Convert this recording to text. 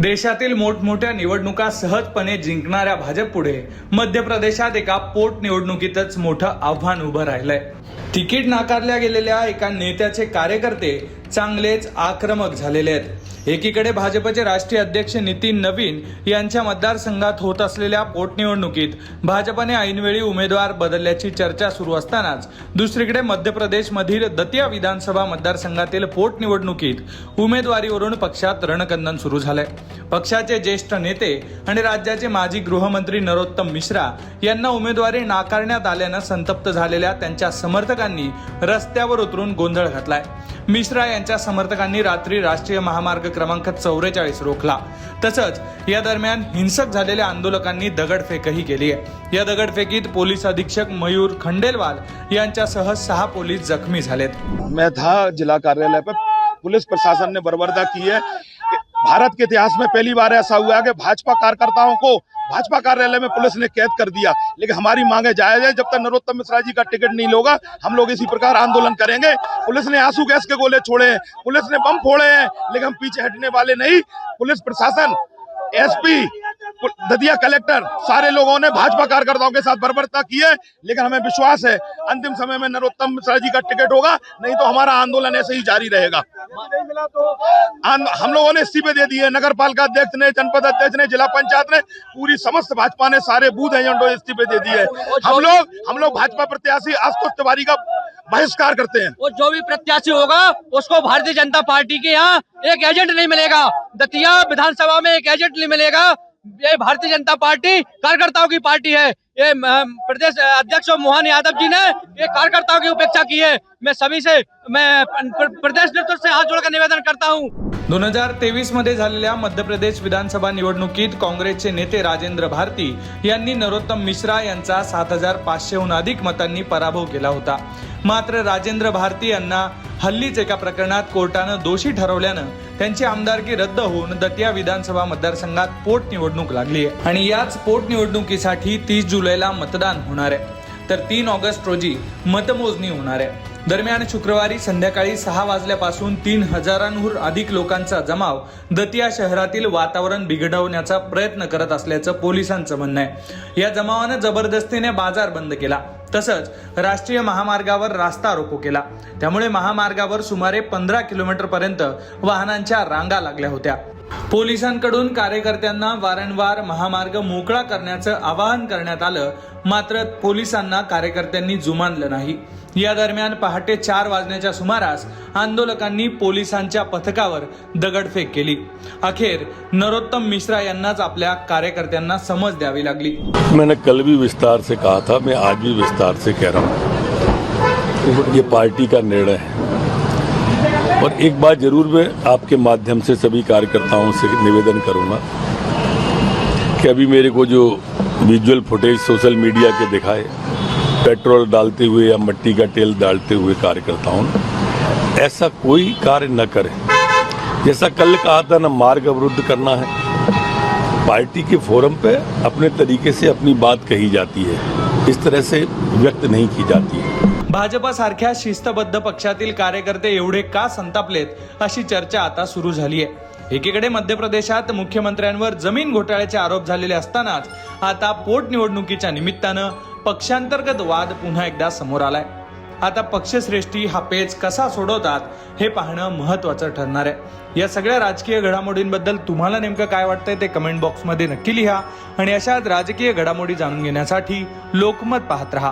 देशातील मोठमोठ्या निवडणुका सहजपणे जिंकणाऱ्या भाजपपुढे मध्य प्रदेशात एका पोटनिवडणुकीतच मोठं आव्हान उभं राहिलंय. तिकीट नाकारल्या गेलेल्या एका नेत्याचे कार्यकर्ते चांगलेच आक्रमक झालेले आहेत. एकीकडे भाजपचे राष्ट्रीय अध्यक्ष नितीन नवीन यांच्या मतदारसंघात होत असलेल्या पोटनिवडणुकीत भाजपने ऐनवेळी उमेदवार बदलल्याची चर्चा सुरू असतानाच दुसरीकडे मध्य प्रदेशमधील दतिया विधानसभा मतदारसंघातील पोटनिवडणुकीत उमेदवारीवरून पक्षात रणकंदन सुरू झालंय. पक्षाचे ज्येष्ठ नेते आणि राज्याचे माजी गृहमंत्री नरोत्तम मिश्रा यांना उमेदवारी नाकारण्यात आल्यानं संतप्त झालेल्या त्यांच्या समर्थकांनी रस्त्यावर उतरून गोंधळ घातलाय. मिश्रा यांच्या समर्थकांनी रात्री राष्ट्रीय महामार्ग क्रमांक 44 रोखला. तसंच या दरम्यान हिंसक झालेल्या आंदोलकांनी दगडफेकही केली आहे. या दगडफेकीत पोलीस अधीक्षक मयूर खंडेलवाल यांच्यासह 6 पोलीस जखमी झालेत. मैं था जिला कार्यालय पे, पुलिस प्रशासन ने बर्बरता की है. भारत के इतिहास में पहली बार ऐसा हुआ है कि भाजपा कार्यकर्ताओं को भाजपा कार्यालय में पुलिस ने कैद कर दिया. लेकिन हमारी मांगे जायज है. जब तक नरोत्तम मिश्रा जी का टिकट नहीं होगा हम लोग इसी प्रकार आंदोलन करेंगे. पुलिस ने आंसू गैस के गोले छोड़े हैं, पुलिस ने बम फोड़े हैं, लेकिन हम पीछे हटने वाले नहीं. पुलिस प्रशासन, एसपी, दतिया कलेक्टर, सारे लोगों ने भाजपा कार्यकर्ताओं के साथ बर्बरता की है. लेकिन हमें विश्वास है अंतिम समय में नरोत्तम मिश्रा जी का टिकट होगा, नहीं तो हमारा आंदोलन ऐसे ही जारी रहेगा. हम लोगों ने इस्तीफे दे दिए. नगर पालिका अध्यक्ष ने, जनपद अध्यक्ष ने, जिला पंचायत ने, पूरी समस्त भाजपा ने सारे बूथ एजेंटों इस्तीफे दे दिए. हम लोग भाजपा प्रत्याशी आशुतोष तिवारी का बहिष्कार करते हैं. और जो भी प्रत्याशी होगा उसको भारतीय जनता पार्टी के यहाँ एक एजेंट नहीं मिलेगा. दतिया विधानसभा में एक एजेंट नहीं मिलेगा. ये भारतीय जनता पार्टी कार्यकर्ताओं की पार्टी है. ये प्रदेश अध्यक्ष मोहन यादव जी ने ये कार्यकर्ताओं की उपेक्षा की है. मैं सभी से, मैं प्रदेश नेतृत्व से हाथ जोड़कर निवेदन करता हूँ. 2023 मध्ये झालेल्या मध्य प्रदेश विधानसभा निवडणुकीत काँग्रेसचे नेते राजेंद्र भारती यांनी नरोत्तम मिश्रा यांचा 7500हून अधिक मतांनी पराभव केला होता. मात्र राजेंद्र भारती यांना हल्लीच एका प्रकरणात कोर्टानं दोषी ठरवल्यानं त्यांची आमदारकी रद्द होऊन दतिया विधानसभा मतदारसंघात पोटनिवडणूक लागली आहे. आणि याच पोटनिवडणुकीसाठी 30 जुलैला मतदान होणार आहे, तर 3 ऑगस्ट रोजी मतमोजणी होणार आहे. दरम्यान शुक्रवारी संध्याकाळी 6 वाजल्यापासून 3000हून अधिक लोकांचा जमाव दतिया शहरातील वातावरण बिघडवण्याचा प्रयत्न करत असल्याचं पोलिसांचं म्हणणं आहे. या जमावानं जबरदस्तीने बाजार बंद केला, तसंच राष्ट्रीय महामार्गावर रास्ता रोको केला. त्यामुळे महामार्गावर सुमारे 15 किलोमीटर पर्यंत वाहनांच्या रांगा लागल्या होत्या. पोलिसांकडून कार्यकर्त्यांना वारंवार महामार्ग मोकळा करण्याचं आवाहन करण्यात आलं, मात्र पोलिसांना कार्यकर्त्यांनी जुमानलं नाही. या दरम्यान पहाटे 4 वाजण्याच्या सुमारास आंदोलकांनी पोलिसांच्या पथकावर दगडफेक केली. अखेर नरोत्तम मिश्रा यांनाच आपल्या कार्यकर्त्यांना समज द्यावी लागली. मैंने कल भी विस्तार से कहा था, मैं आज भी विस्तार से कह रहा हूँ, ये पार्टी का निर्णय है. और एक बात जरूर मैं आपके माध्यम से सभी कार्यकर्ताओं से निवेदन करूँगा कि अभी मेरे को जो विजुअल फुटेज सोशल मीडिया के दिखाए पेट्रोल डालते हुए या मिट्टी का तेल डालते हुए कार्यकर्ताओं ने, ऐसा कोई कार्य न करें. जैसा कल कहा था, न मार्ग अवरुद्ध करना है. पार्टी के फोरम पे अपने तरीके से अपनी बात कही जाती है, इस तरह से व्यक्त नहीं की जाती है. भाजपासारख्या शिस्तबद्ध पक्षातील कार्यकर्ते एवढे का संतापलेत अशी चर्चा आता सुरू झाली आहे. एकीकडे मध्य प्रदेशात मुख्यमंत्र्यांवर जमीन घोटाळ्याचे आरोप झालेले असतानाच आता पोटनिवडणुकीच्या निमित्तानं पक्षांतर्गत वाद पुन्हा एकदा समोर आलाय. आता पक्षश्रेष्ठी हा पेच कसा सोडवतात हे पाहणं महत्वाचं ठरणार आहे. या सगळ्या राजकीय घडामोडींबद्दल तुम्हाला नेमकं काय वाटतंय ते कमेंट बॉक्समध्ये नक्की लिहा. आणि अशाच राजकीय घडामोडी जाणून घेण्यासाठी लोकमत पाहत रहा.